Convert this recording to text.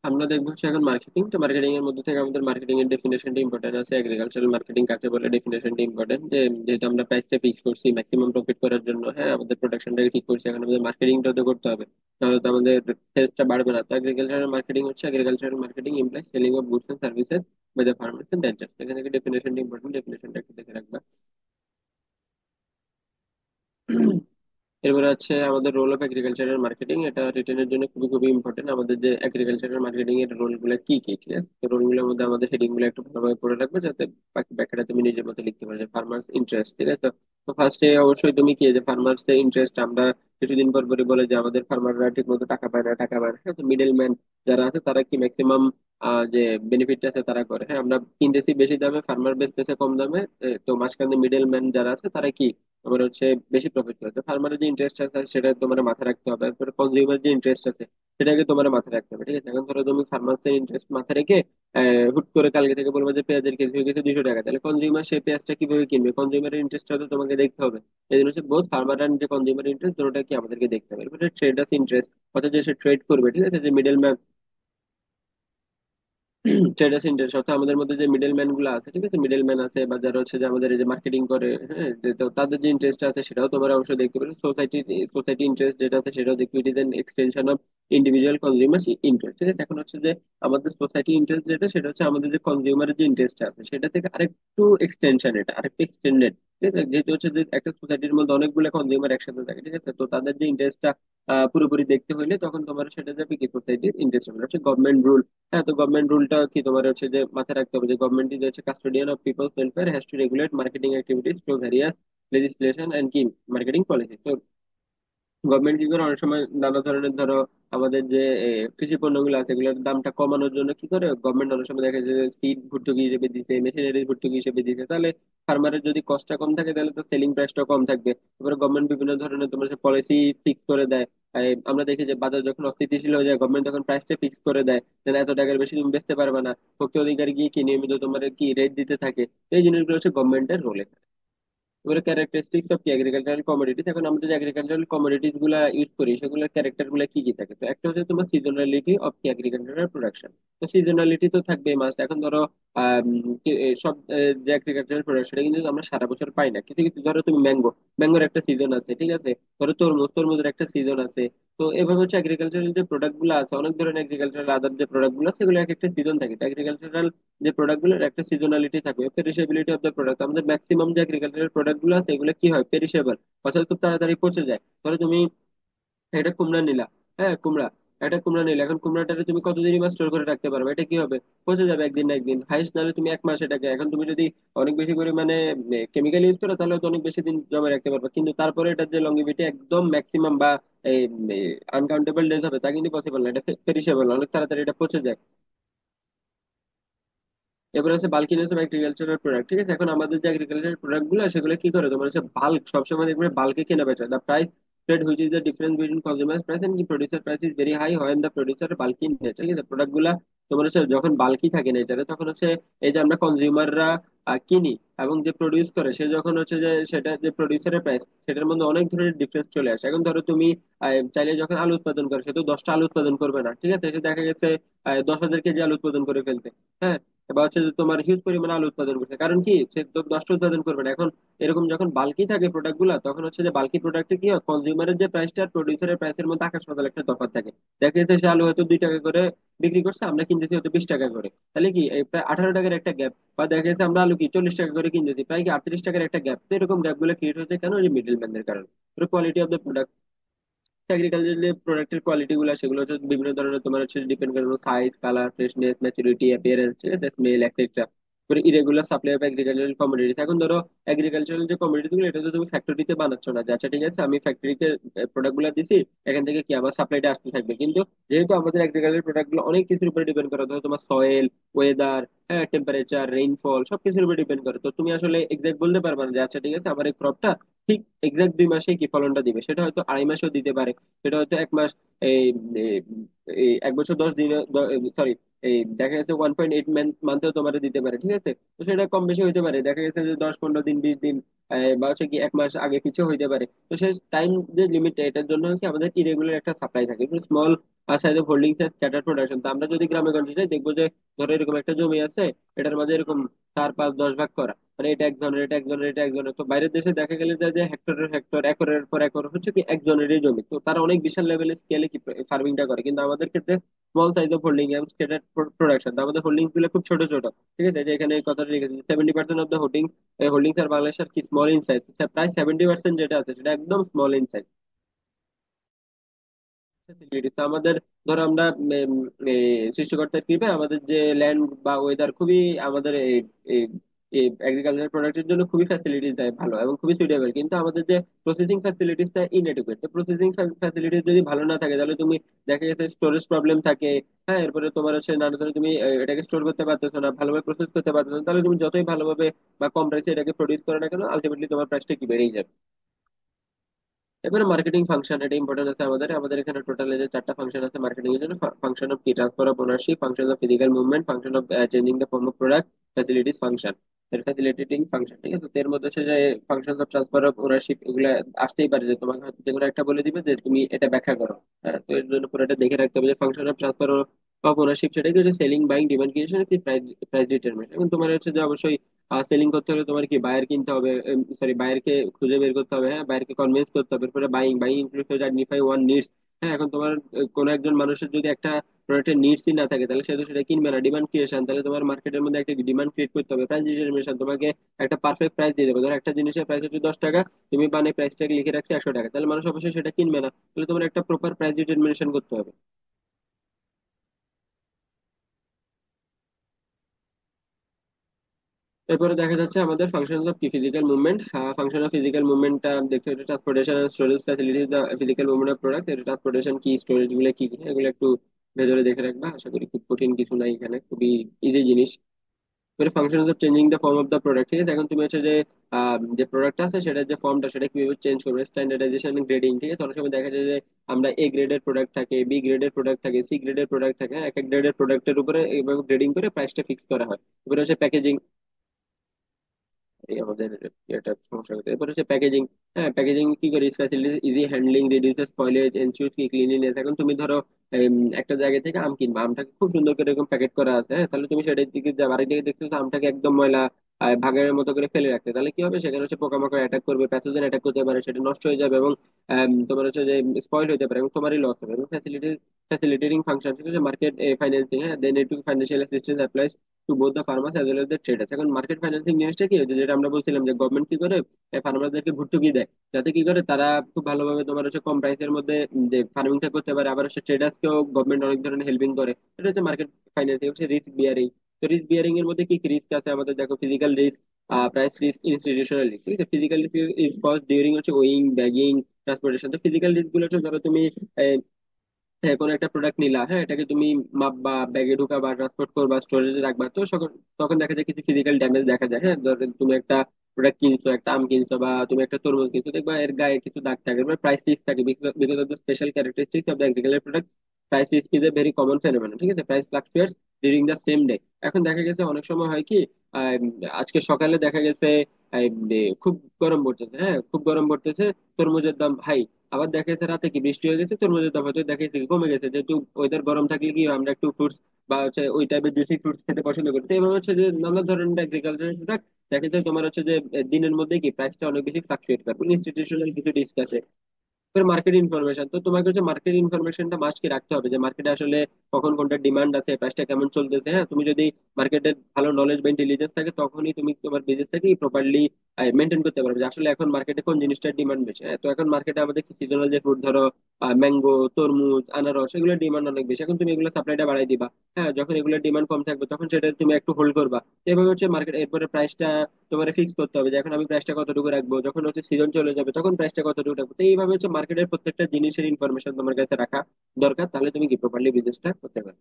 আমরা দেখবো হচ্ছে এখন মার্কেটিং। তো মার্কেটিং এর মধ্যে থেকে আমাদের মার্কেটিং এর ডেফিনেশনটা ইম্পর্টেন্ট আছে, এগ্রিকালচারাল মার্কেটিং কাকে বলে ডেফিনেশনটা ইম্পর্টেন্ট। যে যেহেতু আমরা প্রাইসটা ফিক্স করছি ম্যাক্সিমাম প্রফিট করার জন্য, হ্যাঁ আমাদের প্রোডাকশনটাকে ঠিক করছি, এখন আমাদের মার্কেটিংটা তো করতে হবে, তাহলে তো আমাদের সেলসটা বাড়বে না। তো এগ্রিকালচারাল মার্কেটিং হচ্ছে agricultural marketing implies selling of goods and services by the farmers and ranchers। এখান থেকে ডেফিনেশনটা ইম্পর্টেন্ট, ডেফিনেশনটা একটু দেখে রাখবা। এরপরে আছে আমাদের রোল অফ এগ্রিকালচারাল মার্কেটিং, এটা রিটেনের জন্য খুবই খুবই ইম্পর্টেন্ট। আমাদের যে এগ্রিকালচারাল মার্কেটিং এর রোল গুলো কি কি, ঠিক আছে? তো রোল গুলোর মধ্যে আমাদের হেডিং গুলো একটু ভালোভাবে পড়ে রাখবে, যাতে বাকি ব্যাখ্যাটা তুমি নিজের মতো লিখতে পারো। যে ফার্মার্স ইন্টারেস্ট, ঠিক আছে? তো ফার্স্টে অবশ্যই তুমি কি, যে ফার্মার্স এর ইন্টারেস্ট, আমরা কিছুদিন পর পরই বলে যে আমাদের ফার্মাররা ঠিক মতো টাকা পায় না, টাকা পায় না। হ্যাঁ, তো মিডল ম্যান যারা আছে তারা কি ম্যাক্সিমাম যে বেনিফিটটা আছে তারা করে। হ্যাঁ, আমরা কিনতেছি বেশি দামে, ফার্মার বেচতেছে কম দামে, তো মাঝখানে মিডল ম্যান যারা আছে তারা কি তোমার হচ্ছে বেশি প্রফিট করে। তো ফার্মারের যে ইন্টারেস্ট আছে সেটা তোমার মাথায় রাখতে হবে। এরপরে কনজিউমার যে ইন্টারেস্ট আছে সেটাকে তোমার মাথায় রাখতে হবে, ঠিক আছে? এখন ধরো তুমি ফার্মার্সের ইন্টারেস্ট মাথায় রেখে হুট করে কালকে থেকে বলবো যে পেঁয়াজের কেজি হয়ে গেছে 200 টাকা, তাহলে কনজিউমার সেই পেঁয়াজটা কিভাবে কিনবে? কনজিউমারের ইন্টারেস্টটা তো তোমাকে দেখতে হবে। এই জন্য হচ্ছে বোথ ফার্মার এন্ড যে কনজিউমার ইন্টারেস্ট, দুটোটা কি আমাদেরকে দেখতে হবে। এরপরে ট্রেডার্স ইন্টারেস্ট, অর্থাৎ যে সে ট্রেড করবে, ঠিক আছে, যে মিডল ট্রেডার্স ইন্টারেস্ট, অর্থাৎ আমাদের মধ্যে যে মিডল ম্যান গুলো আছে, ঠিক আছে, মিডল ম্যান আছে বা যারা হচ্ছে যে আমাদের এই যে মার্কেটিং করে, হ্যাঁ, তো তাদের যে ইন্টারেস্ট আছে সেটাও তোমরা অবশ্যই দেখতে পারো। সোসাইটি সোসাইটি ইন্টারেস্ট যেটা আছে সেটাও দেখতে, it is an extension of individual consumer interest, ঠিক আছে? এখন হচ্ছে যে আমাদের সোসাইটি ইন্টারেস্ট যেটা, সেটা হচ্ছে আমাদের যে কনজিউমারের যে ইন্টারেস্ট আছে সেটা থেকে আরেকটু এক্সটেনশন, এটা আরেকটু এক্সটেন্ডেড, ঠিক আছে? যেহেতু হচ্ছে যে একটা সোসাইটির মধ্যে অনেকগুলো কনজিউমার একসাথে থাকে, ঠিক আছে, তো তাদের যে ইন্টারেস্টটা পুরোপুরি দেখতে হইলে তখন তোমার সেটা যাবে কি সোসাইটির ইন্টারেস্ট, হচ্ছে গভর্নমেন্ট রুল। হ্যাঁ, তো গভর্নমেন্ট রুলটা কি তোমার হচ্ছে যে মাথায় রাখতে হবে, যে গভর্নমেন্ট ইজ হচ্ছে custodian of people's welfare, has to regulate marketing activities through various legislation and কি মার্কেটিং পলিসি। তো গভর্নমেন্ট কি করে, অনেক সময় নানা ধরনের ধরো আমাদের যে কৃষি পণ্যগুলো আছে এগুলোর দামটা কমানোর জন্য কি করে গভর্নমেন্ট অনেক সময় দেখে যে সিড ভর্তুকি হিসেবে দিছে, মেশিনারি ভর্তুকি হিসেবে দিছে, তাহলে ফার্মারের যদি কস্টটা কম থাকে তাহলে তো সেলিং প্রাইসটা কম থাকবে। তারপরে গভর্নমেন্ট বিভিন্ন ধরনের তোমার পলিসি ফিক্স করে দেয়। আমরা দেখি যে বাজার যখন অস্থিতিশীল হয়ে যায়, গভর্নমেন্ট তখন প্রাইসটা ফিক্স করে দেয়, যেন এত টাকার বেশি তুমি বেচতে পারবে না। ভোক্তা অধিকারী গিয়ে কি নিয়মিত তোমার কি রেট দিতে থাকে। তো এই জিনিসগুলো হচ্ছে গভর্নমেন্টের রোলে। এবারে ক্যারেক্টারিস্টিক্স অফ কি এগ্রিকালচারাল কমোডিটিস। এখন আমরা যে এগ্রিকালচারাল কমোডিটিস গুলা ইউজ করি সেগুলোর ক্যারেক্টার গুলা কি কি থাকে? তো একটা হচ্ছে তোমার সিজনালিটি অফ কি এগ্রিকালচারাল প্রোডাকশন। তো সিজনালিটি তো থাকবে মাস্ট। এখন ধরো সব যে এগ্রিকালচারাল প্রোডাকশন কিন্তু আমরা সারা বছর পাই না। কিছু কিছু ধরো তুমি ম্যাঙ্গোর একটা সিজন আছে, ঠিক আছে, ধরো তরমুজের একটা সিজন আছে। তো এভাবে হচ্ছে এগ্রিকালচারাল যে প্রোডাক্ট গুলো আছে, অনেক ধরনের এগ্রিকালচারাল আদার যে প্রোডাক্ট গুলো আছে সেগুলো এক একটা সিজন থাকে। তো এগ্রিকালচারাল যে প্রোডাক্ট গুলোর একটা সিজনালিটি থাকবে, পেরিশেবিলিটি অফ দ্য প্রোডাক্ট। আমাদের ম্যাক্সিমাম যে এগ্রিকালচারাল প্রোডাক্ট গুলো আছে এগুলো কি হয়, পেরিশেবল, অর্থাৎ খুব তাড়াতাড়ি পচে যায়। ধরো তুমি একটা কুমড়া নিলা, হ্যাঁ কুমড়া, একটা কুমড়া নিলে এখন কুমড়াটাকে তুমি কতদিনই বা স্টোর করে রাখতে পারবে? এটা কি হবে, পচে যাবে একদিন না একদিন, হাইস্ট নাহলে তুমি 1 মাস এটাকে। এখন তুমি যদি অনেক বেশি পরিমাণে কেমিক্যাল ইউজ করো তাহলে তো অনেক বেশি দিন জমা রাখতে পারবে, কিন্তু তারপরে এটার যে লংজিভিটি একদম ম্যাক্সিমাম বা আনকাউন্টেবল ডেজ হবে তা কিন্তু পসিবল না, এটা পেরিশেবল, অনেক তাড়াতাড়ি এটা পচে যায়। এবার হচ্ছে বাল্কিনেস অফ এগ্রিকালচারাল প্রোডাক্ট, ঠিক আছে? এখন আমাদের যে এগ্রিকালচারাল প্রোডাক্ট গুলো সেগুলো কি করে, তোমার হচ্ছে বাল্ক, সবসময় দেখবে বাল্কে কেনা বেচা। The price spread which is the difference between consumer price and the producer price is very high when the producer bulky in nature, ঠিক আছে? প্রোডাক্ট গুলা তোমার হচ্ছে যখন বাল্কি থাকে নেচারে তখন হচ্ছে এই যে আমরা কনজিউমাররা কিনি, এবং যে প্রডিউস করে সে যখন হচ্ছে যে সেটা যে প্রডিউসারের প্রাইস, সেটার মধ্যে অনেক ধরনের ডিফারেন্স চলে আসে। এখন ধরো তুমি চাইলে যখন আলু উৎপাদন করে, সে তো 10টা আলু উৎপাদন করবে না, ঠিক আছে? সে দেখা গেছে 10,000 কেজি আলু উৎপাদন করে ফেলতে, হ্যাঁ, বা হচ্ছে যে তোমার হিউজ পরিমাণে আলু উৎপাদন করছে, কারণ কি সে তো 10টা উৎপাদন করবে না। এখন এরকম যখন বাল্কি থাকে প্রোডাক্ট গুলা তখন হচ্ছে যে বাল্কি প্রোডাক্টে কি হয়, কনজিউমারের যে প্রাইসটা আর প্রডিউসারের প্রাইসের মধ্যে আকাশ পাতাল একটা তফাৎ থাকে। দেখা যাচ্ছে সে আলু হয়তো 2 টাকা করে বিক্রি করছে, আমরা কিনতেছি হয়তো 20 টাকা করে, তাহলে কি এই প্রায় 18 টাকার একটা গ্যাপ। বা দেখা যাচ্ছে আমরা আলু কি 40 টাকা করে কিনতেছি, প্রায় কি 38 টাকার একটা গ্যাপ। তো এরকম গ্যাপ গুলো ক্রিয়েট হচ্ছে কেন, ওই মিডল ম্যানদের কারণে। Quality of the product, agriculture যে প্রোডাক্টের কোয়ালিটি গুলো সেগুলো হচ্ছে বিভিন্ন ধরনের, তোমার হচ্ছে ডিপেন্ড করে size, colour, freshness, maturity, appearance, ঠিক আছে, smell, etcetera. Irregular supply of agricultural commodities. এখন ধরো এগ্রিকালচারাল যে কমোডিটি গুলো এটা তো তুমি ফ্যাক্টরিতে বানাচ্ছ না, যে আচ্ছা ঠিক আছে আমি ফ্যাক্টরিতে প্রোডাক্ট গুলো দিছি, এখান থেকে কি আমার সাপ্লাইটা আসতে থাকবে। কিন্তু যেহেতু আমাদের এগ্রিকালচার প্রোডাক্ট গুলো অনেক কিছুর উপরে ডিপেন্ড করে, ধরো তোমার সয়েল, ওয়েদার, হ্যাঁ, টেম্পারেচার, রেইনফল, সবকিছুর উপর ডিপেন্ড করে। তো তুমি আসলে এক্সাক্ট বলতে পারবে না যে আচ্ছা ঠিক আছে আমার এই ক্রপটা ঠিক এক্সাক্ট 2 মাসে কি ফলনটা দিবে, সেটা হয়তো 2.5 মাসেও দিতে পারে, সেটা হয়তো 1 মাস, এই এই- এই 1 বছর 10 দিনে, সরি, এই দেখা গেছে 1.8 মান্থেও তোমার দিতে পারে, ঠিক আছে। তো সেটা কম বেশি হইতে পারে, দেখা গেছে যে 10-15 দিন 20 দিন, বা হচ্ছে কি 1 মাস আগে পিছিয়ে হইতে পারে। তো সেই টাইম যে লিমিট, এটার জন্য কি আমাদের ইরেগুলার একটা সাপ্লাই থাকে, small size of holding scatter production. তো আমরা যদি গ্রামে গঞ্জে যাই দেখবো যে ধরো এরকম একটা জমি আছে, এটার মাঝে এরকম 4, 5, 10 ভাগ করা, মানে এটা একজনের, এটা একজনের, এটা একজনের। তো বাইরের দেশে দেখা গেলে যায় যে হেক্টরের হেক্টর, একরের পর একর হচ্ছে কি একজনেরই জমি, তো তারা অনেক বিশাল লেভেলের স্কেলে কি ফার্মিংটা করে। কিন্তু আমাদের ক্ষেত্রে স্মল সাইজ অফ হোল্ডিং এবং স্কেটার প্রোডাকশন, আমাদের হোল্ডিং গুলো খুব ছোট ছোট, ঠিক আছে। যে এখানে এই কথাটা লিখেছি, 70% অফ দ্য হোল্ডিংস আর বাংলাদেশের কি স্মল ইন সাইজ। প্রায় 70% যেটা আছে সেটা একদম স্মল ইন সাইজ। ফ্যাসিলিটিস তো আমাদের, ধরো আমরা সৃষ্টিকর্তার কৃপায় আমাদের যে ল্যান্ড বা ওয়েদার খুবই আমাদের এগ্রিকালচার প্রোডাক্টের জন্য খুবই ফ্যাসিলিটিস দেয় ভালো এবং খুবই সুইটেবল। কিন্তু আমাদের যে প্রসেসিং ফ্যাসিলিটিসটা ইনএডুকেট। তো প্রসেসিং ফ্যাসিলিটিস যদি ভালো না থাকে তাহলে তুমি দেখা গেছে স্টোরেজ প্রবলেম থাকে। হ্যাঁ, এরপরে তোমার হচ্ছে নানা ধরনের তুমি এটাকে স্টোর করতে পারতেছো না, ভালোভাবে প্রসেস করতে পারতেছো না, তাহলে তুমি যতই ভালোভাবে বা কম প্রাইসে এটাকে প্রডিউস করো না কেন, আলটিমেটলি তোমার প্রাইসটা কি বেড়েই যাবে। এবারে মার্কেটিং ফাংশন, এটা ইম্পর্টেন্ট আছে আমাদের। আমাদের এখানে টোটাল যে 4টা ফাংশন আছে মার্কেটিং এর জন্য। ফাংশন অফ কি transfer of ownership, function of physical movement, function of changing the form of product, facilities function, এর ফ্যাসিলিটেটিং ফাংশন, ঠিক আছে। তো এর মধ্যে হচ্ছে যে function of transfer of ownership, এগুলো আসতেই পারে যে তোমাকে হয়তো যেকোনো একটা বলে দিবে যে তুমি এটা ব্যাখ্যা করো। হ্যাঁ, তো এর জন্য পুরোটা দেখে রাখতে হবে যে function of transfer of ownership সেটা কি হচ্ছে সেলিং, বাইং, ডিমান্ড ক্রিয়েশন, কি প্রাইস, প্রাইস ডিটারমিনেশন। এখন তোমার হচ্ছে যে অবশ্যই সেলিং করতে হলে তোমার কি বায়ার কিনতে হবে, সরি বায়ারকে খুঁজে বের করতে হবে, হ্যাঁ বায়ারকে কনভিন্স করতে হবে। এরপরে বাইং, বাইং ইনক্লুড হয়ে আইডেন্টিফাই ওয়ান নিডস। হ্যাঁ, এখন তোমার কোনো একজন মানুষের যদি একটা প্রোডাক্টের নিডসই না থাকে তাহলে সে তো সেটা কিনবে না। ডিমান্ড ক্রিয়েশন, তাহলে তোমার মার্কেটের মধ্যে একটা ডিমান্ড ক্রিয়েট করতে হবে। প্রাইস ডিটারমিনেশন, তোমাকে একটা পারফেক্ট প্রাইস দিয়ে দেবে। ধরো একটা জিনিসের প্রাইস হচ্ছে 10 টাকা, তুমি মানে প্রাইসটাকে লিখে রাখছি 100 টাকা, তাহলে মানুষ অবশ্যই সেটা কিনবে না। তাহলে তোমার একটা প্রপার প্রাইস ডিটারমিনেশন করতে হবে। এরপরে দেখা যাচ্ছে আমাদের ফাংশন অফ কি physical movement. Function of physical মুভমেন্টটা দেখতে হচ্ছে transportation and storage facilities, the physical movement of product. এটা ট্রান্সপোর্টেশন কি, স্টোরেজ গুলো কি কি, এগুলো একটু ভেতরে দেখে রাখবা। আশা করি খুব কঠিন কিছু নাই এখানে, খুবই ইজি জিনিস। এবারে function of changing the form of the product, ঠিক আছে। এখন তুমি হচ্ছে যে যে প্রোডাক্ট আছে সেটার যে ফর্মটা সেটা কিভাবে চেঞ্জ করবে, স্ট্যান্ডার্ডাইজেশন গ্রেডিং, ঠিক আছে। অনেক সময় দেখা যায় যে আমরা এ গ্রেডের প্রোডাক্ট থাকে, বি গ্রেডের প্রোডাক্ট থাকে, সি গ্রেডের প্রোডাক্ট থাকে, হ্যাঁ, এক এক গ্রেডের প্রোডাক্টের উপরে এইভাবে গ্রেডিং করে প্রাইসটা ফিক্স করা হয়। এবারে হচ্ছে প্যাকেজিং, এই আমাদের এটা সমস্যা হচ্ছে। এরপর হচ্ছে প্যাকেজিং। হ্যাঁ, প্যাকেজিং কি করি, facility easy handling, reduces spoilage, ensure কি ক্লিনলিনেস। এখন তুমি ধরো একটা জায়গা থেকে আম কিনবা, আমটাকে খুব সুন্দর করে এরকম প্যাকেট করা আছে, হ্যাঁ, তাহলে তুমি সেটার দিকে যাবে, আরেক দিকে দেখতেছো আমটাকে একদম ময়লা ভাগাড়ের মতো করে ফেলে রাখতে, তাহলে কি হবে, সেখানে হচ্ছে পোকামাকড় অ্যাটাক করবে, প্যাথোজেন অ্যাটাক করতে পারে, সেটা নষ্ট হয়ে যাবে এবং তোমার হচ্ছে যে স্পয়েল হতে পারে এবং তোমারই লস হবে। এবং ফ্যাসিলিটেটিং ফাংশন, ঠিক আছে, মার্কেট ফাইন্যান্সিং। হ্যাঁ, দেন একটু financial assistance applies to both the farmers as well as the traders. এখন মার্কেট ফাইন্যান্সিং জিনিসটা কি হচ্ছে, যেটা আমরা বলছিলাম যে গভর্নমেন্ট কি করে ফার্মারদেরকে ভর্তুকি দেয়, যাতে কি করে তারা খুব ভালোভাবে তোমার হচ্ছে কম প্রাইসের মধ্যে যে ফার্মিংটা করতে পারে। আবার হচ্ছে ট্রেডার্সকেও গভর্নমেন্ট অনেক ধরনের হেল্পিং করে। এটা হচ্ছে মার্কেট ফাইন্যান্সিং। হচ্ছে রিস্ক বিয়ারিং। তো রিস্ক বিয়ারিং এর মধ্যে কি কি রিস্ক আছে আমাদের, দেখো physical risk, price risk, institutional risk, ঠিক আছে। Physical risk is cause during হচ্ছে ওয়িং, ব্যাগিং, ট্রান্সপোর্টেশন। তো ফিজিক্যাল রিস্ক গুলো হচ্ছে ধরো তুমি হ্যাঁ কোনো একটা প্রোডাক্ট নিলা, হ্যাঁ এটাকে তুমি মাপবা, ব্যাগে ঢুকাবা, ট্রান্সপোর্ট করবা, স্টোরেজে রাখবা, তো তখন দেখা যায় কিছু ফিজিক্যাল ড্যামেজ দেখা যায়। হ্যাঁ, ধরো তুমি একটা প্রোডাক্ট কিনছো, একটা আম কিনছো বা তুমি একটা তরমুজ কিনছো, দেখবা এর গায়ে কিছু দাগ থাকে, মানে প্রাইস রিস্ক থাকে। Because of the special characteristics of the agriculture product, price risk is a very common phenomenon, ঠিক আছে। Price fluctuates during the same day. এখন দেখা গেছে অনেক সময় হয় কি, আহ, আজকে সকালে দেখা গেছে খুব গরম পড়তেছে, হ্যাঁ খুব গরম পড়তেছে, তরমুজের দাম হাই। আবার দেখা যাচ্ছে রাতে কি বৃষ্টি হয়ে গেছে, তরমুজের দাম হয়তো দেখা যাচ্ছে কি কমে গেছে, যেহেতু ওয়েদার গরম থাকলে কি হয়, আমরা একটু ফ্রুটস বা হচ্ছে ওই টাইপের জুসি ফ্রুটস খেতে পছন্দ করি। তো এভাবে হচ্ছে যে নানা ধরনের এগ্রিকালচারাল প্রোডাক্ট দেখা যায় তোমার হচ্ছে যে দিনের মধ্যে কি প্রাইসটা অনেক বেশি ফ্লাকচুয়েট করে। ইনস্টিটিউশনাল কিছু রিস্ক আছে। মার্কেট ইনফরমেশন, তো তোমাকে হচ্ছে মার্কেট ইনফরমেশনটা মাস্ট কি রাখতে হবে, যে মার্কেটে আসলে কখন কোনটা ডিমান্ড আছে, প্রাইসটা কেমন চলতেছে। হ্যাঁ, তুমি যদি মার্কেটের ভালো নলেজ বা ইন্টেলিজেন্স থাকে তখনই তুমি তোমার বিজনেসটাকে প্রপারলি মেনটেন করতে পারবে, যে আসলে এখন মার্কেটে কোন জিনিসটার ডিমান্ড বেশি। হ্যাঁ, তো এখন মার্কেটে আমাদের সিজনাল যে ফ্রুট ধরো ম্যাঙ্গো, তরমুজ, আনারস, এগুলোর ডিমান্ড অনেক বেশি। এখন তুমি এগুলো সাপ্লাইটা বাড়াই দিবা, হ্যাঁ যখন এগুলোর ডিমান্ড কম থাকবে তখন সেটা তুমি একটু হোল্ড করবা। তো এভাবে হচ্ছে মার্কেট, এরপরে প্রাইসটা তোমার ফিক্স করতে হবে যে এখন আমি প্রাইসটা কতটুকু রাখবো, যখন হচ্ছে সিজন চলে যাবে তখন প্রাইসটা কতটুকু রাখবো। তো এইভাবে হচ্ছে মার্কেটের প্রত্যেকটা জিনিসের ইনফরমেশন তোমার কাছে রাখা দরকার, তাহলে তুমি কি প্রপারলি বিজনেসটা করতে পারবে।